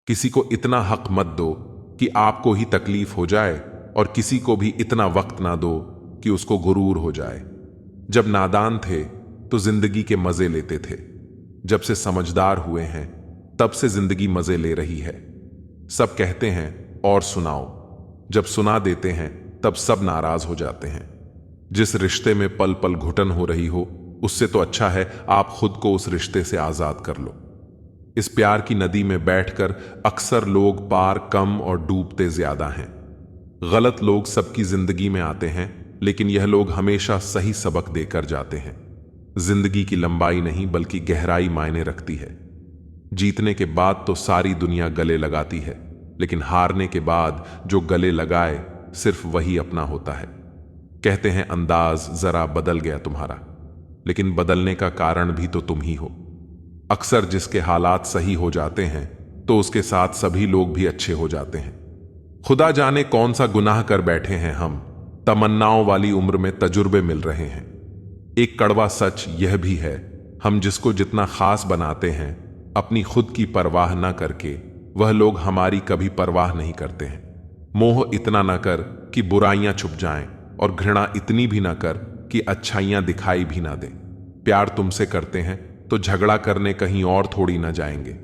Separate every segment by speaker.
Speaker 1: किसी को इतना हक मत दो कि आपको ही तकलीफ हो जाए और किसी को भी इतना वक्त ना दो कि उसको गुरूर हो जाए। जब नादान थे तो जिंदगी के मजे लेते थे, जब से समझदार हुए हैं तब से जिंदगी मजे ले रही है। सब कहते हैं और सुनाओ, जब सुना देते हैं तब सब नाराज हो जाते हैं। जिस रिश्ते में पल पल घुटन हो रही हो उससे तो अच्छा है आप खुद को उस रिश्ते से आजाद कर लो। इस प्यार की नदी में बैठकर अक्सर लोग पार कम और डूबते ज्यादा हैं। गलत लोग सबकी जिंदगी में आते हैं, लेकिन यह लोग हमेशा सही सबक देकर जाते हैं। जिंदगी की लंबाई नहीं बल्कि गहराई मायने रखती है। जीतने के बाद तो सारी दुनिया गले लगाती है, लेकिन हारने के बाद जो गले लगाए सिर्फ वही अपना होता है। कहते हैं अंदाज जरा बदल गया तुम्हारा, लेकिन बदलने का कारण भी तो तुम ही हो। अक्सर जिसके हालात सही हो जाते हैं तो उसके साथ सभी लोग भी अच्छे हो जाते हैं। खुदा जाने कौन सा गुनाह कर बैठे हैं हम, तमन्नाओं वाली उम्र में तजुर्बे मिल रहे हैं। एक कड़वा सच यह भी है, हम जिसको जितना खास बनाते हैं अपनी खुद की परवाह न करके, वह लोग हमारी कभी परवाह नहीं करते हैं। मोह इतना न कर कि बुराइयां छुप जाएं, और घृणा इतनी भी न कर कि अच्छाइयां दिखाई भी ना दें। प्यार तुमसे करते हैं तो झगड़ा करने कहीं और थोड़ी ना जाएंगे।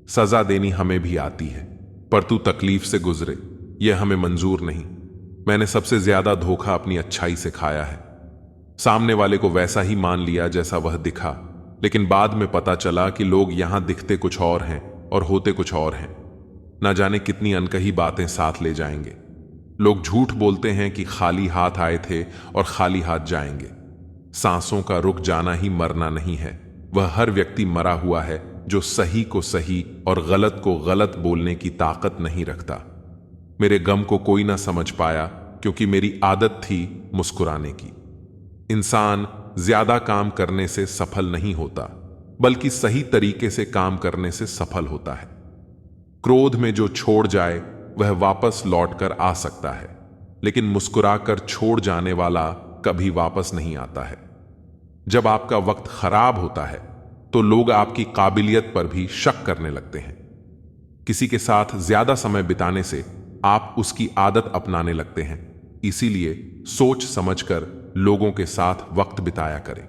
Speaker 1: सजा देनी हमें भी आती है, पर तू तकलीफ से गुजरे यह हमें मंजूर नहीं। मैंने सबसे ज्यादा धोखा अपनी अच्छाई से खाया है। सामने वाले को वैसा ही मान लिया जैसा वह दिखा, लेकिन बाद में पता चला कि लोग यहां दिखते कुछ और हैं और होते कुछ और हैं। ना जाने कितनी अनकही बातें साथ ले जाएंगे। लोग झूठ बोलते हैं कि खाली हाथ आए थे और खाली हाथ जाएंगे। सांसों का रुक जाना ही मरना नहीं है, वह हर व्यक्ति मरा हुआ है जो सही को सही और गलत को गलत बोलने की ताकत नहीं रखता। मेरे गम को कोई ना समझ पाया क्योंकि मेरी आदत थी मुस्कुराने की। इंसान ज्यादा काम करने से सफल नहीं होता, बल्कि सही तरीके से काम करने से सफल होता है। क्रोध में जो छोड़ जाए वह वापस लौटकर आ सकता है, लेकिन मुस्कुराकर छोड़ जाने वाला कभी वापस नहीं आता है। जब आपका वक्त खराब होता है तो लोग आपकी काबिलियत पर भी शक करने लगते हैं। किसी के साथ ज्यादा समय बिताने से आप उसकी आदत अपनाने लगते हैं। इसीलिए सोच समझकर लोगों के साथ वक्त बिताया करें।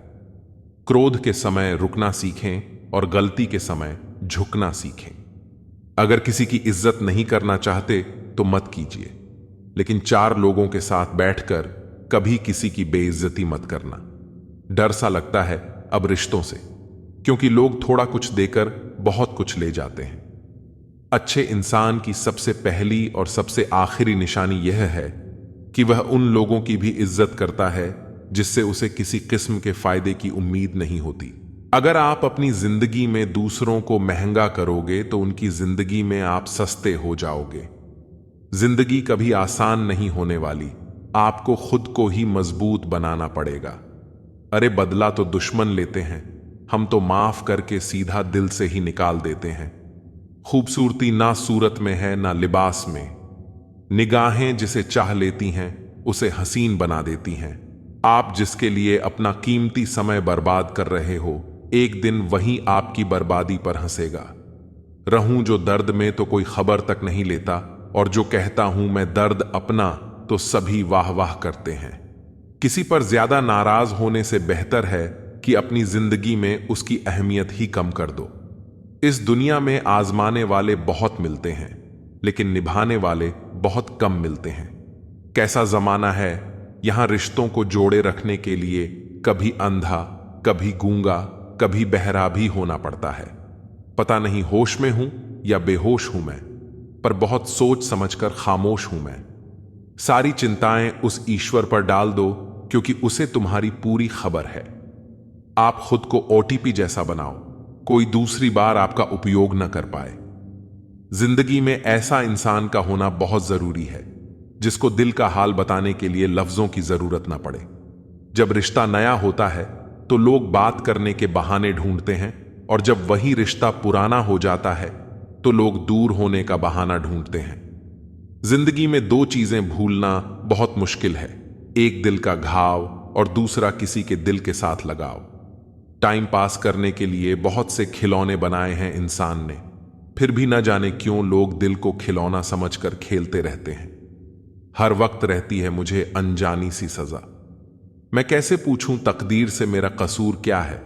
Speaker 1: क्रोध के समय रुकना सीखें और गलती के समय झुकना सीखें। अगर किसी की इज्जत नहीं करना चाहते तो मत कीजिए, लेकिन चार लोगों के साथ बैठकर कभी किसी की बेइज्जती मत करना। डर सा लगता है अब रिश्तों से, क्योंकि लोग थोड़ा कुछ देकर बहुत कुछ ले जाते हैं। अच्छे इंसान की सबसे पहली और सबसे आखिरी निशानी यह है कि वह उन लोगों की भी इज्जत करता है जिससे उसे किसी किस्म के फायदे की उम्मीद नहीं होती। अगर आप अपनी जिंदगी में दूसरों को महंगा करोगे तो उनकी जिंदगी में आप सस्ते हो जाओगे। जिंदगी कभी आसान नहीं होने वाली, आपको खुद को ही मजबूत बनाना पड़ेगा। अरे बदला तो दुश्मन लेते हैं, हम तो माफ करके सीधा दिल से ही निकाल देते हैं। खूबसूरती ना सूरत में है ना लिबास में, निगाहें जिसे चाह लेती हैं उसे हसीन बना देती हैं। आप जिसके लिए अपना कीमती समय बर्बाद कर रहे हो, एक दिन वही आपकी बर्बादी पर हंसेगा। रहूं जो दर्द में तो कोई खबर तक नहीं लेता, और जो कहता हूं मैं दर्द अपना तो सभी वाह वाह करते हैं। किसी पर ज्यादा नाराज होने से बेहतर है कि अपनी जिंदगी में उसकी अहमियत ही कम कर दो। इस दुनिया में आजमाने वाले बहुत मिलते हैं, लेकिन निभाने वाले बहुत कम मिलते हैं। कैसा जमाना है, यहां रिश्तों को जोड़े रखने के लिए कभी अंधा, कभी गूंगा, कभी बहरा भी होना पड़ता है। पता नहीं होश में हूं या बेहोश हूं मैं, पर बहुत सोच समझकर खामोश हूं मैं। सारी चिंताएं उस ईश्वर पर डाल दो, क्योंकि उसे तुम्हारी पूरी खबर है। आप खुद को ओटीपी जैसा बनाओ, कोई दूसरी बार आपका उपयोग न कर पाए। जिंदगी में ऐसा इंसान का होना बहुत जरूरी है जिसको दिल का हाल बताने के लिए लफ्जों की जरूरत न पड़े। जब रिश्ता नया होता है तो लोग बात करने के बहाने ढूंढते हैं, और जब वही रिश्ता पुराना हो जाता है तो लोग दूर होने का बहाना ढूंढते हैं। जिंदगी में दो चीजें भूलना बहुत मुश्किल है, एक दिल का घाव और दूसरा किसी के दिल के साथ लगाव। टाइम पास करने के लिए बहुत से खिलौने बनाए हैं इंसान ने, फिर भी न जाने क्यों लोग दिल को खिलौना समझकर खेलते रहते हैं। हर वक्त रहती है मुझे अनजानी सी सजा। मैं कैसे पूछूं तकदीर से मेरा कसूर क्या है।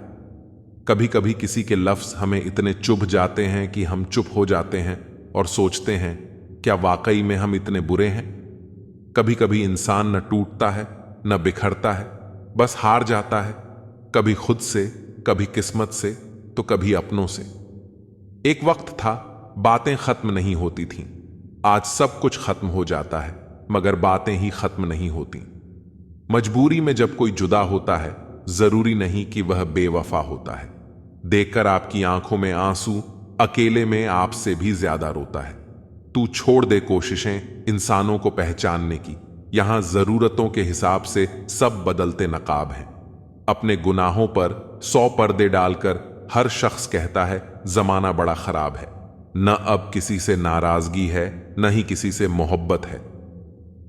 Speaker 1: कभी कभी किसी के लफ्ज हमें इतने चुभ जाते हैं कि हम चुप हो जाते हैं और सोचते हैं, क्या वाकई में हम इतने बुरे हैं। कभी कभी इंसान न टूटता है न बिखरता है, बस हार जाता है, कभी खुद से, कभी किस्मत से, तो कभी अपनों से। एक वक्त था बातें खत्म नहीं होती थीं। आज सब कुछ खत्म हो जाता है मगर बातें ही खत्म नहीं होती। मजबूरी में जब कोई जुदा होता है, जरूरी नहीं कि वह बेवफा होता है। देखकर आपकी आंखों में आंसू अकेले में आपसे भी ज्यादा रोता है। तू छोड़ दे कोशिशें इंसानों को पहचानने की। यहां जरूरतों के हिसाब से सब बदलते नकाब हैं। अपने गुनाहों पर 100 पर्दे डालकर हर शख्स कहता है जमाना बड़ा खराब है। न अब किसी से नाराजगी है, न ही किसी से मोहब्बत है।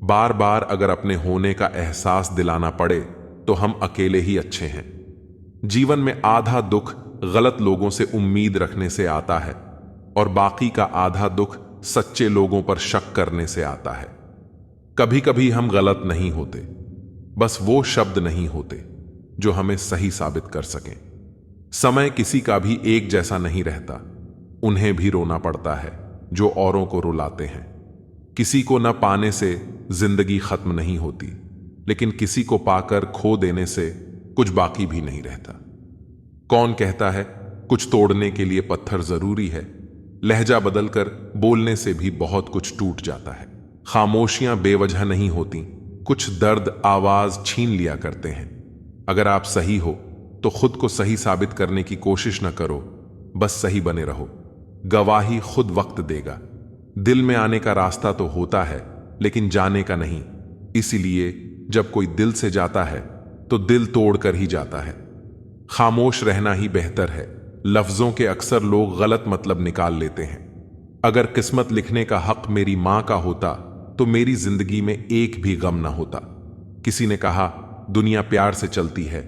Speaker 1: बार बार अगर अपने होने का एहसास दिलाना पड़े तो हम अकेले ही अच्छे हैं। जीवन में आधा दुख गलत लोगों से उम्मीद रखने से आता है और बाकी का आधा दुख सच्चे लोगों पर शक करने से आता है। कभी कभी हम गलत नहीं होते, बस वो शब्द नहीं होते जो हमें सही साबित कर सकें। समय किसी का भी एक जैसा नहीं रहता। उन्हें भी रोना पड़ता है जो औरों को रुलाते हैं। किसी को न पाने से जिंदगी खत्म नहीं होती, लेकिन किसी को पाकर खो देने से कुछ बाकी भी नहीं रहता। कौन कहता है कुछ तोड़ने के लिए पत्थर जरूरी है। लहजा बदलकर बोलने से भी बहुत कुछ टूट जाता है। खामोशियां बेवजह नहीं होती, कुछ दर्द आवाज छीन लिया करते हैं। अगर आप सही हो तो खुद को सही साबित करने की कोशिश न करो, बस सही बने रहो। गवाही खुद वक्त देगा। दिल में आने का रास्ता तो होता है लेकिन जाने का नहीं। इसीलिए जब कोई दिल से जाता है तो दिल तोड़कर ही जाता है। खामोश रहना ही बेहतर है। लफ्जों के अक्सर लोग गलत मतलब निकाल लेते हैं। अगर किस्मत लिखने का हक मेरी मां का होता तो मेरी जिंदगी में एक भी गम ना होता। किसी ने कहा दुनिया प्यार से चलती है,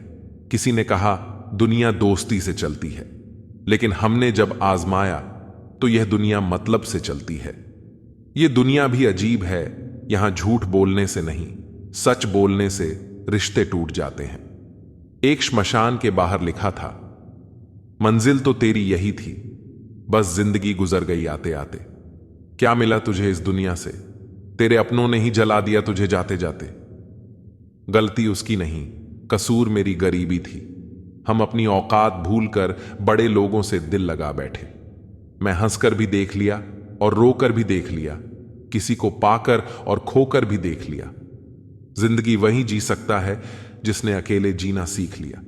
Speaker 1: किसी ने कहा दुनिया दोस्ती से चलती है, लेकिन हमने जब आजमाया तो यह दुनिया मतलब से चलती है। यह दुनिया भी अजीब है, यहां झूठ बोलने से नहीं, सच बोलने से रिश्ते टूट जाते हैं। एक श्मशान के बाहर लिखा था, मंजिल तो तेरी यही थी, बस जिंदगी गुजर गई आते आते। क्या मिला तुझे इस दुनिया से, तेरे अपनों ने ही जला दिया तुझे जाते जाते। गलती उसकी नहीं, कसूर मेरी गरीबी थी। हम अपनी औकात भूलकर बड़े लोगों से दिल लगा बैठे। मैं हंसकर भी देख लिया और रोकर भी देख लिया, किसी को पाकर और खोकर भी देख लिया। जिंदगी वही जी सकता है जिसने अकेले जीना सीख लिया।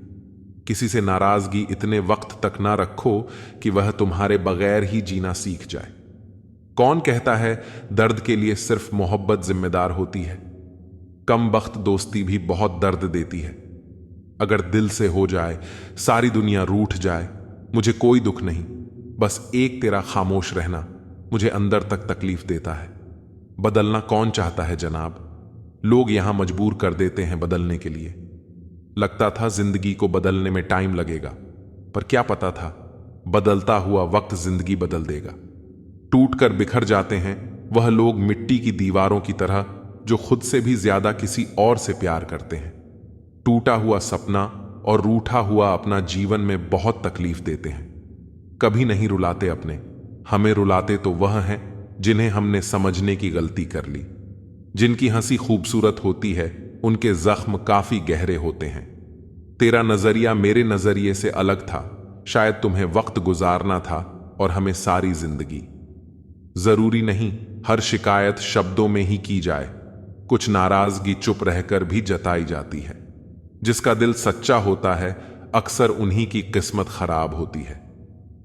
Speaker 1: किसी से नाराजगी इतने वक्त तक ना रखो कि वह तुम्हारे बगैर ही जीना सीख जाए। कौन कहता है दर्द के लिए सिर्फ मोहब्बत जिम्मेदार होती है। कम वक्त दोस्ती भी बहुत दर्द देती है। अगर दिल से हो जाए, सारी दुनिया रूठ जाए, मुझे कोई दुख नहीं, बस एक तेरा खामोश रहना मुझे अंदर तक तकलीफ देता है। बदलना कौन चाहता है जनाब, लोग यहां मजबूर कर देते हैं बदलने के लिए। लगता था जिंदगी को बदलने में टाइम लगेगा, पर क्या पता था बदलता हुआ वक्त जिंदगी बदल देगा। टूटकर बिखर जाते हैं वह लोग मिट्टी की दीवारों की तरह जो खुद से भी ज्यादा किसी और से प्यार करते हैं। टूटा हुआ सपना और रूठा हुआ अपना जीवन में बहुत तकलीफ देते हैं। कभी नहीं रुलाते अपने, हमें रुलाते तो वह हैं जिन्हें हमने समझने की गलती कर ली। जिनकी हंसी खूबसूरत होती है उनके जख्म काफी गहरे होते हैं। तेरा नजरिया मेरे नजरिए से अलग था, शायद तुम्हें वक्त गुजारना था और हमें सारी जिंदगी। जरूरी नहीं हर शिकायत शब्दों में ही की जाए, कुछ नाराजगी चुप रहकर भी जताई जाती है। जिसका दिल सच्चा होता है अक्सर उन्हीं की किस्मत खराब होती है।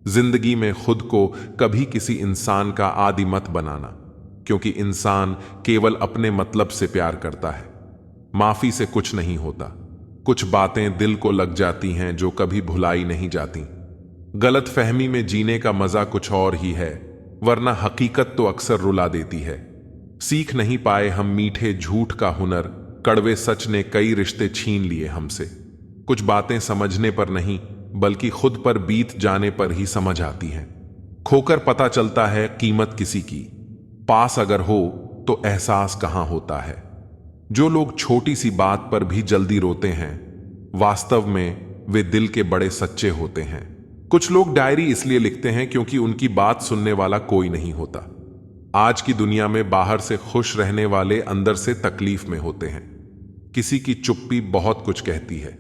Speaker 1: जिंदगी में खुद को कभी किसी इंसान का आदी मत बनाना, क्योंकि इंसान केवल अपने मतलब से प्यार करता है। माफी से कुछ नहीं होता, कुछ बातें दिल को लग जाती हैं जो कभी भुलाई नहीं जाती। गलत फहमी में जीने का मजा कुछ और ही है, वरना हकीकत तो अक्सर रुला देती है। सीख नहीं पाए हम मीठे झूठ का हुनर, कड़वे सच ने कई रिश्ते छीन लिए हमसे। कुछ बातें समझने पर नहीं बल्कि खुद पर बीत जाने पर ही समझ आती हैं। खोकर पता चलता है कीमत किसी की, पास अगर हो तो एहसास कहां होता है। जो लोग छोटी सी बात पर भी जल्दी रोते हैं, वास्तव में वे दिल के बड़े सच्चे होते हैं। कुछ लोग डायरी इसलिए लिखते हैं क्योंकि उनकी बात सुनने वाला कोई नहीं होता। आज की दुनिया में बाहर से खुश रहने वाले अंदर से तकलीफ में होते हैं। किसी की चुप्पी बहुत कुछ कहती है।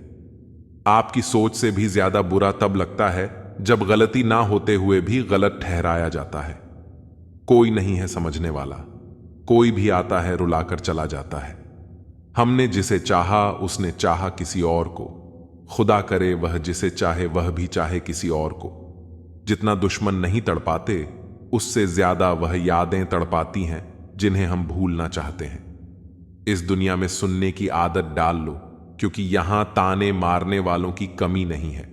Speaker 1: आपकी सोच से भी ज्यादा बुरा तब लगता है जब गलती ना होते हुए भी गलत ठहराया जाता है। कोई नहीं है समझने वाला, कोई भी आता है रुलाकर चला जाता है। हमने जिसे चाहा उसने चाहा किसी और को, खुदा करे वह जिसे चाहे वह भी चाहे किसी और को। जितना दुश्मन नहीं तड़पाते, उससे ज्यादा वह यादें तड़पाती हैं जिन्हें हम भूलना चाहते हैं। इस दुनिया में सुनने की आदत डाल लो, क्योंकि यहां ताने मारने वालों की कमी नहीं है।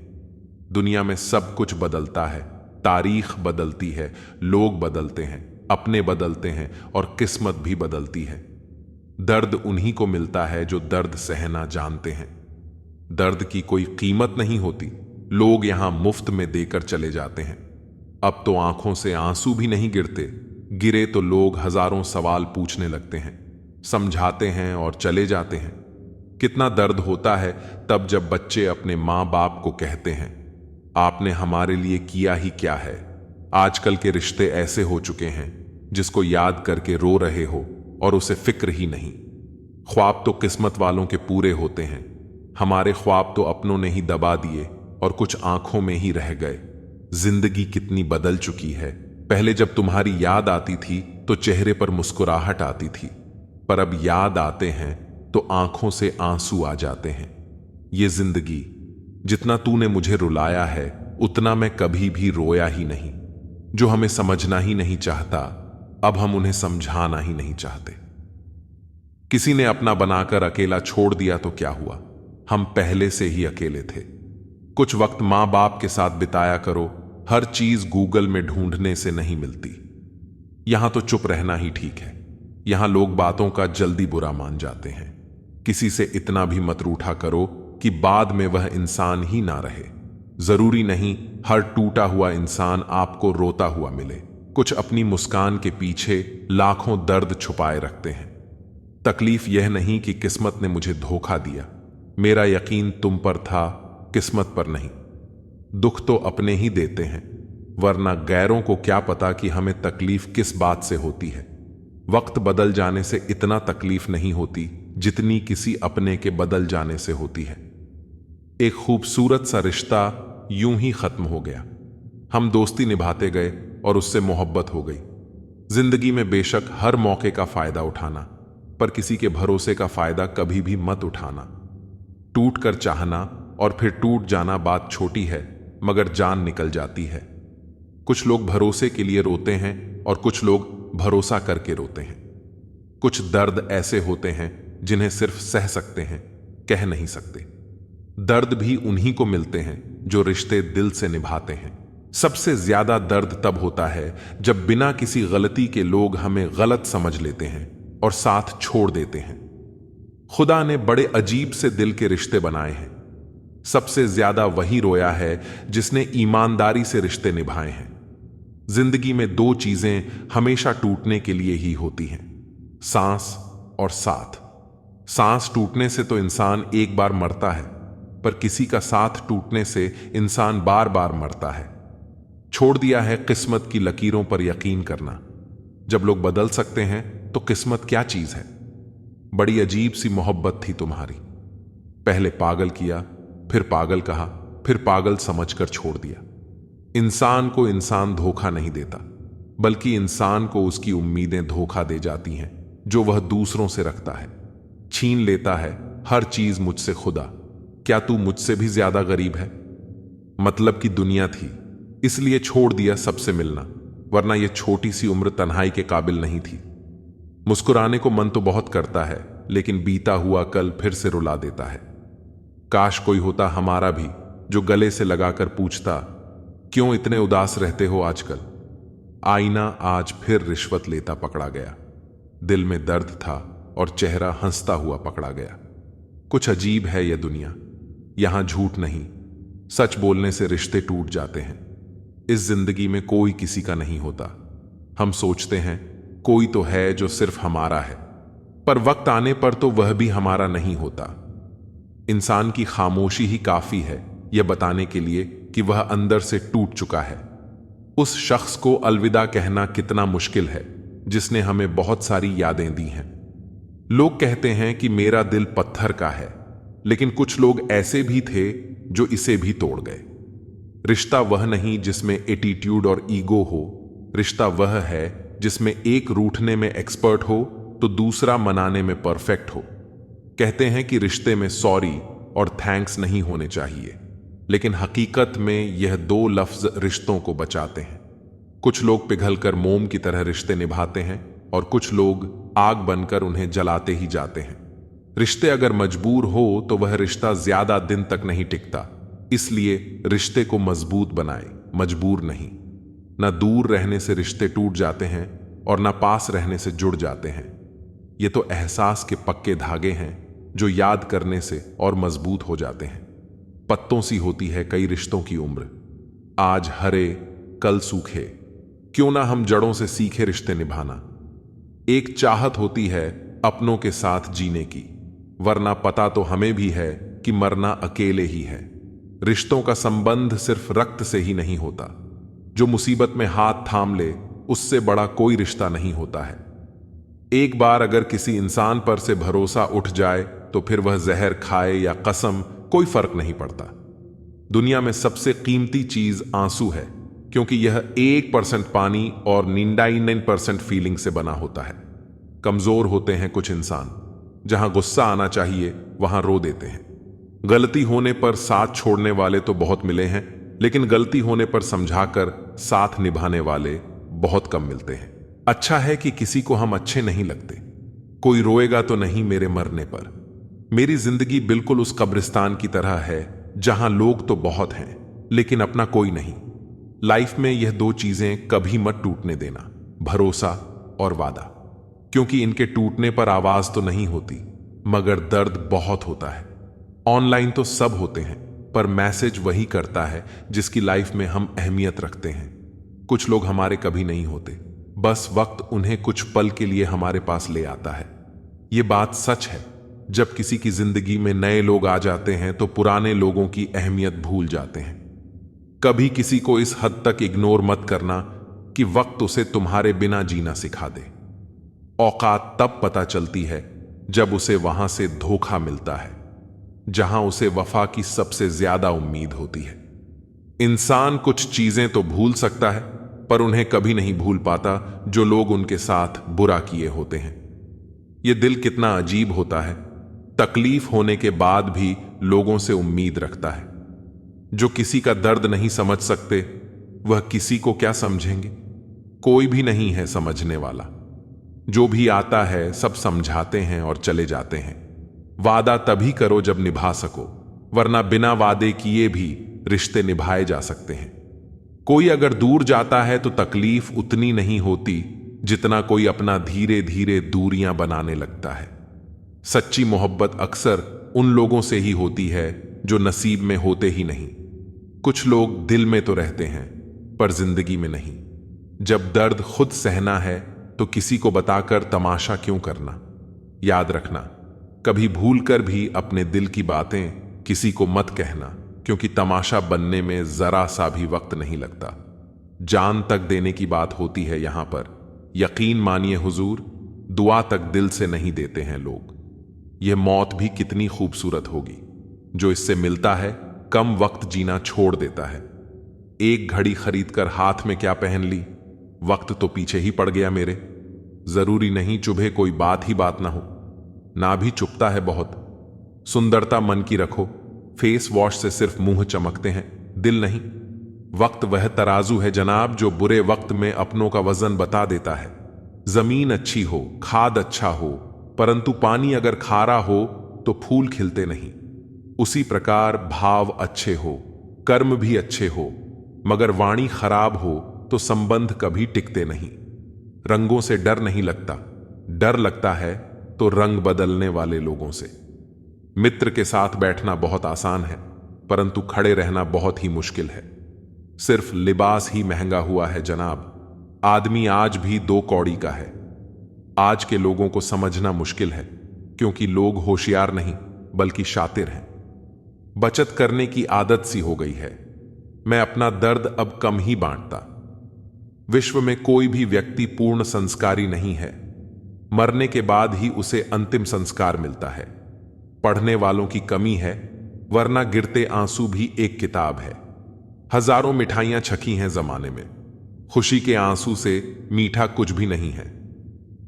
Speaker 1: दुनिया में सब कुछ बदलता है, तारीख बदलती है, लोग बदलते हैं, अपने बदलते हैं और किस्मत भी बदलती है। दर्द उन्हीं को मिलता है जो दर्द सहना जानते हैं। दर्द की कोई कीमत नहीं होती, लोग यहां मुफ्त में देकर चले जाते हैं। अब तो आंखों से आंसू भी नहीं गिरते, गिरे तो लोग हजारों सवाल पूछने लगते हैं, समझाते हैं और चले जाते हैं। कितना दर्द होता है तब जब बच्चे अपने माँ बाप को कहते हैं, आपने हमारे लिए किया ही क्या है। आजकल के रिश्ते ऐसे हो चुके हैं, जिसको याद करके रो रहे हो और उसे फिक्र ही नहीं। ख्वाब तो किस्मत वालों के पूरे होते हैं, हमारे ख्वाब तो अपनों ने ही दबा दिए और कुछ आंखों में ही रह गए। जिंदगी कितनी बदल चुकी है। पहले जब तुम्हारी याद आती थी तो चेहरे पर मुस्कुराहट आती थी, पर अब याद आते हैं तो आंखों से आंसू आ जाते हैं। ये जिंदगी, जितना तूने मुझे रुलाया है उतना मैं कभी भी रोया ही नहीं। जो हमें समझना ही नहीं चाहता, अब हम उन्हें समझाना ही नहीं चाहते। किसी ने अपना बनाकर अकेला छोड़ दिया तो क्या हुआ, हम पहले से ही अकेले थे। कुछ वक्त मां बाप के साथ बिताया करो, हर चीज गूगल में ढूंढने से नहीं मिलती। यहां तो चुप रहना ही ठीक है। यहां लोग बातों का जल्दी बुरा मान जाते हैं। किसी से इतना भी मत रूठा करो कि बाद में वह इंसान ही ना रहे। जरूरी नहीं हर टूटा हुआ इंसान आपको रोता हुआ मिले। कुछ अपनी मुस्कान के पीछे लाखों दर्द छुपाए रखते हैं। तकलीफ यह नहीं कि किस्मत ने मुझे धोखा दिया, मेरा यकीन तुम पर था, किस्मत पर नहीं। दुख तो अपने ही देते हैं, वरना गैरों को क्या पता कि हमें तकलीफ किस बात से होती है। वक्त बदल जाने से इतना तकलीफ नहीं होती जितनी किसी अपने के बदल जाने से होती है। एक खूबसूरत सा रिश्ता यूं ही खत्म हो गया। हम दोस्ती निभाते गए और उससे मोहब्बत हो गई। जिंदगी में बेशक हर मौके का फायदा उठाना, पर किसी के भरोसे का फायदा कभी भी मत उठाना। टूट कर चाहना और फिर टूट जाना बात छोटी है, मगर जान निकल जाती है। कुछ लोग भरोसे के लिए रोते हैं और कुछ लोग भरोसा करके रोते हैं। कुछ दर्द ऐसे होते हैं जिन्हें सिर्फ सह सकते हैं, कह नहीं सकते। दर्द भी उन्हीं को मिलते हैं जो रिश्ते दिल से निभाते हैं। सबसे ज्यादा दर्द तब होता है जब बिना किसी गलती के लोग हमें गलत समझ लेते हैं और साथ छोड़ देते हैं। खुदा ने बड़े अजीब से दिल के रिश्ते बनाए हैं। सबसे ज्यादा वही रोया है जिसने ईमानदारी से रिश्ते निभाए हैं। जिंदगी में दो चीजें हमेशा टूटने के लिए ही होती हैं, सांस और साथ। सांस टूटने से तो इंसान एक बार मरता है, पर किसी का साथ टूटने से इंसान बार बार मरता है। छोड़ दिया है किस्मत की लकीरों पर यकीन करना। जब लोग बदल सकते हैं तो किस्मत क्या चीज है। बड़ी अजीब सी मोहब्बत थी तुम्हारी। पहले पागल किया, फिर पागल कहा, फिर पागल समझकर छोड़ दिया। इंसान को इंसान धोखा नहीं देता, बल्कि इंसान को उसकी उम्मीदें धोखा दे जाती हैं जो वह दूसरों से रखता है। छीन लेता है हर चीज मुझसे खुदा, क्या तू मुझसे भी ज्यादा गरीब है। मतलब की दुनिया थी, इसलिए छोड़ दिया सबसे मिलना, वरना यह छोटी सी उम्र तन्हाई के काबिल नहीं थी। मुस्कुराने को मन तो बहुत करता है, लेकिन बीता हुआ कल फिर से रुला देता है। काश कोई होता हमारा भी जो गले से लगाकर पूछता, क्यों इतने उदास रहते हो आजकल। आईना आज फिर रिश्वत लेता पकड़ा गया। दिल में दर्द था और चेहरा हंसता हुआ पकड़ा गया। कुछ अजीब है यह दुनिया, यहां झूठ नहीं, सच बोलने से रिश्ते टूट जाते हैं। इस जिंदगी में कोई किसी का नहीं होता। हम सोचते हैं कोई तो है जो सिर्फ हमारा है, पर वक्त आने पर तो वह भी हमारा नहीं होता। इंसान की खामोशी ही काफी है यह बताने के लिए कि वह अंदर से टूट चुका है। उस शख्स को अलविदा कहना कितना मुश्किल है जिसने हमें बहुत सारी यादें दी हैं। लोग कहते हैं कि मेरा दिल पत्थर का है, लेकिन कुछ लोग ऐसे भी थे जो इसे भी तोड़ गए। रिश्ता वह नहीं जिसमें एटीट्यूड और ईगो हो, रिश्ता वह है जिसमें एक रूठने में एक्सपर्ट हो तो दूसरा मनाने में परफेक्ट हो। कहते हैं कि रिश्ते में सॉरी और थैंक्स नहीं होने चाहिए, लेकिन हकीकत में यह दो लफ्ज रिश्तों को बचाते हैं। कुछ लोग पिघलकर मोम की तरह रिश्ते निभाते हैं और कुछ लोग आग बनकर उन्हें जलाते ही जाते हैं। रिश्ते अगर मजबूर हो तो वह रिश्ता ज्यादा दिन तक नहीं टिकता। इसलिए रिश्ते को मजबूत बनाए, मजबूर नहीं। ना दूर रहने से रिश्ते टूट जाते हैं और ना पास रहने से जुड़ जाते हैं। ये तो एहसास के पक्के धागे हैं जो याद करने से और मजबूत हो जाते हैं। पत्तों सी होती है कई रिश्तों की उम्र, आज हरे कल सूखे। क्यों ना हम जड़ों से सीखे रिश्ते निभाना। एक चाहत होती है अपनों के साथ जीने की, वरना पता तो हमें भी है कि मरना अकेले ही है। रिश्तों का संबंध सिर्फ रक्त से ही नहीं होता। जो मुसीबत में हाथ थाम ले उससे बड़ा कोई रिश्ता नहीं होता है। एक बार अगर किसी इंसान पर से भरोसा उठ जाए तो फिर वह जहर खाए या कसम कोई फर्क नहीं पड़ता। दुनिया में सबसे कीमती चीज आंसू है, क्योंकि यह 1% पानी और 99% फीलिंग से बना होता है। कमजोर होते हैं कुछ इंसान, जहां गुस्सा आना चाहिए वहां रो देते हैं। गलती होने पर साथ छोड़ने वाले तो बहुत मिले हैं, लेकिन गलती होने पर समझाकर साथ निभाने वाले बहुत कम मिलते हैं। अच्छा है कि किसी को हम अच्छे नहीं लगते। कोई रोएगा तो नहीं मेरे मरने पर। मेरी जिंदगी बिल्कुल उस कब्रिस्तान की तरह है जहां लोग तो बहुत हैं लेकिन अपना कोई नहीं। लाइफ में यह दो चीजें कभी मत टूटने देना, भरोसा और वादा, क्योंकि इनके टूटने पर आवाज तो नहीं होती मगर दर्द बहुत होता है। ऑनलाइन तो सब होते हैं, पर मैसेज वही करता है जिसकी लाइफ में हम अहमियत रखते हैं। कुछ लोग हमारे कभी नहीं होते, बस वक्त उन्हें कुछ पल के लिए हमारे पास ले आता है। यह बात सच है, जब किसी की जिंदगी में नए लोग आ जाते हैं तो पुराने लोगों की अहमियत भूल जाते हैं। कभी किसी को इस हद तक इग्नोर मत करना कि वक्त उसे तुम्हारे बिना जीना सिखा दे। औकात तब पता चलती है जब उसे वहां से धोखा मिलता है जहां उसे वफा की सबसे ज्यादा उम्मीद होती है। इंसान कुछ चीजें तो भूल सकता है, पर उन्हें कभी नहीं भूल पाता जो लोग उनके साथ बुरा किए होते हैं। यह दिल कितना अजीब होता है, तकलीफ होने के बाद भी लोगों से उम्मीद रखता है। जो किसी का दर्द नहीं समझ सकते वह किसी को क्या समझेंगे। कोई भी नहीं है समझने वाला। जो भी आता है सब समझाते हैं और चले जाते हैं। वादा तभी करो जब निभा सको, वरना बिना वादे किए भी रिश्ते निभाए जा सकते हैं। कोई अगर दूर जाता है तो तकलीफ उतनी नहीं होती जितना कोई अपना धीरे धीरे दूरियां बनाने लगता है। सच्ची मोहब्बत अक्सर उन लोगों से ही होती है जो नसीब में होते ही नहीं। कुछ लोग दिल में तो रहते हैं पर जिंदगी में नहीं। जब दर्द खुद सहना है तो किसी को बताकर तमाशा क्यों करना। याद रखना, कभी भूल कर भी अपने दिल की बातें किसी को मत कहना, क्योंकि तमाशा बनने में जरा सा भी वक्त नहीं लगता। जान तक देने की बात होती है यहां पर। यकीन मानिए हुजूर, दुआ तक दिल से नहीं देते हैं लोग। यह मौत भी कितनी खूबसूरत होगी। जो इससे मिलता है कम वक्त जीना छोड़ देता है। एक घड़ी खरीदकर हाथ में क्या पहन ली, वक्त तो पीछे ही पड़ गया मेरे। जरूरी नहीं चुभे कोई बात ही बात ना हो, ना भी चुभता है बहुत। सुंदरता मन की रखो, फेस वॉश से सिर्फ मुंह चमकते हैं, दिल नहीं। वक्त वह तराजू है जनाब जो बुरे वक्त में अपनों का वजन बता देता है। जमीन अच्छी हो, खाद अच्छा हो, परंतु पानी अगर खारा हो तो फूल खिलते नहीं। उसी प्रकार भाव अच्छे हो, कर्म भी अच्छे हो, मगर वाणी खराब हो तो संबंध कभी टिकते नहीं। रंगों से डर नहीं लगता, डर लगता है तो रंग बदलने वाले लोगों से। मित्र के साथ बैठना बहुत आसान है, परंतु खड़े रहना बहुत ही मुश्किल है। सिर्फ लिबास ही महंगा हुआ है जनाब। आदमी आज भी 2 कौड़ी का है। आज के लोगों को समझना मुश्किल है, क्योंकि लोग होशियार नहीं बल्कि शातिर हैं। बचत करने की आदत सी हो गई है। मैं अपना दर्द अब कम ही बांटता। विश्व में कोई भी व्यक्ति पूर्ण संस्कारी नहीं है। मरने के बाद ही उसे अंतिम संस्कार मिलता है। पढ़ने वालों की कमी है, वरना गिरते आंसू भी एक किताब है। हजारों मिठाइयां छकी हैं जमाने में, खुशी के आंसू से मीठा कुछ भी नहीं है।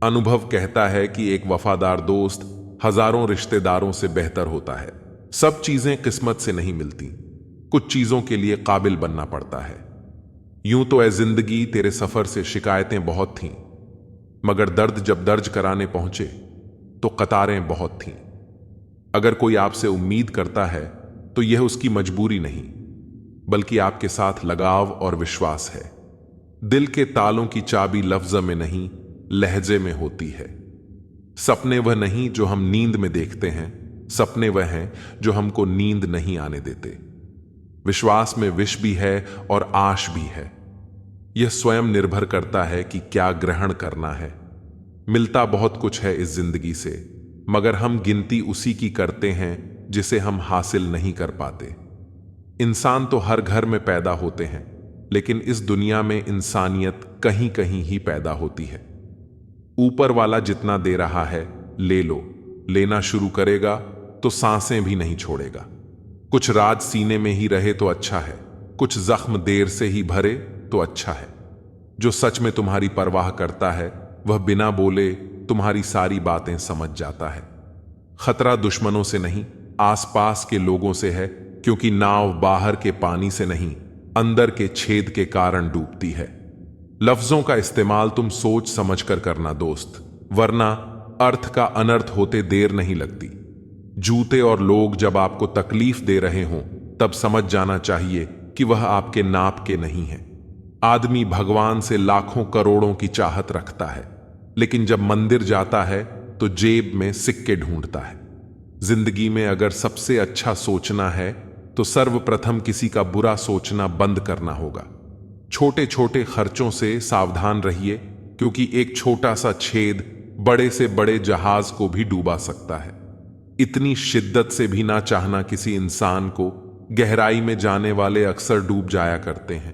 Speaker 1: अनुभव कहता है कि एक वफादार दोस्त हजारों रिश्तेदारों से बेहतर होता है। सब चीजें किस्मत से नहीं मिलती, कुछ चीजों के लिए काबिल बनना पड़ता है। यूं तो ऐ जिंदगी तेरे सफर से शिकायतें बहुत थीं, मगर दर्द जब दर्ज कराने पहुंचे तो कतारें बहुत थीं। अगर कोई आपसे उम्मीद करता है तो यह उसकी मजबूरी नहीं, बल्कि आपके साथ लगाव और विश्वास है। दिल के तालों की चाबी लफ्ज में नहीं, लहजे में होती है। सपने वह नहीं जो हम नींद में देखते हैं, सपने वह हैं जो हमको नींद नहीं आने देते। विश्वास में विष भी है और आश भी है। यह स्वयं निर्भर करता है कि क्या ग्रहण करना है। मिलता बहुत कुछ है इस जिंदगी से, मगर हम गिनती उसी की करते हैं जिसे हम हासिल नहीं कर पाते। इंसान तो हर घर में पैदा होते हैं, लेकिन इस दुनिया में इंसानियत कहीं कहीं ही पैदा होती है। ऊपर वाला जितना दे रहा है ले लो, लेना शुरू करेगा तो सांसें भी नहीं छोड़ेगा। कुछ राज सीने में ही रहे तो अच्छा है, कुछ जख्म देर से ही भरे तो अच्छा है। जो सच में तुम्हारी परवाह करता है वह बिना बोले तुम्हारी सारी बातें समझ जाता है। खतरा दुश्मनों से नहीं, आसपास के लोगों से है, क्योंकि नाव बाहर के पानी से नहीं, अंदर के छेद के कारण डूबती है। लफ्जों का इस्तेमाल तुम सोच समझकर करना दोस्त, वरना अर्थ का अनर्थ होते देर नहीं लगती। जूते और लोग जब आपको तकलीफ दे रहे हों तब समझ जाना चाहिए कि वह आपके नाप के नहीं है। आदमी भगवान से लाखों करोड़ों की चाहत रखता है, लेकिन जब मंदिर जाता है तो जेब में सिक्के ढूंढता है। जिंदगी में अगर सबसे अच्छा सोचना है तो सर्वप्रथम किसी का बुरा सोचना बंद करना होगा। छोटे छोटे खर्चों से सावधान रहिए, क्योंकि एक छोटा सा छेद बड़े से बड़े जहाज को भी डूबा सकता है। इतनी शिद्दत से भी ना चाहना किसी इंसान को, गहराई में जाने वाले अक्सर डूब जाया करते हैं।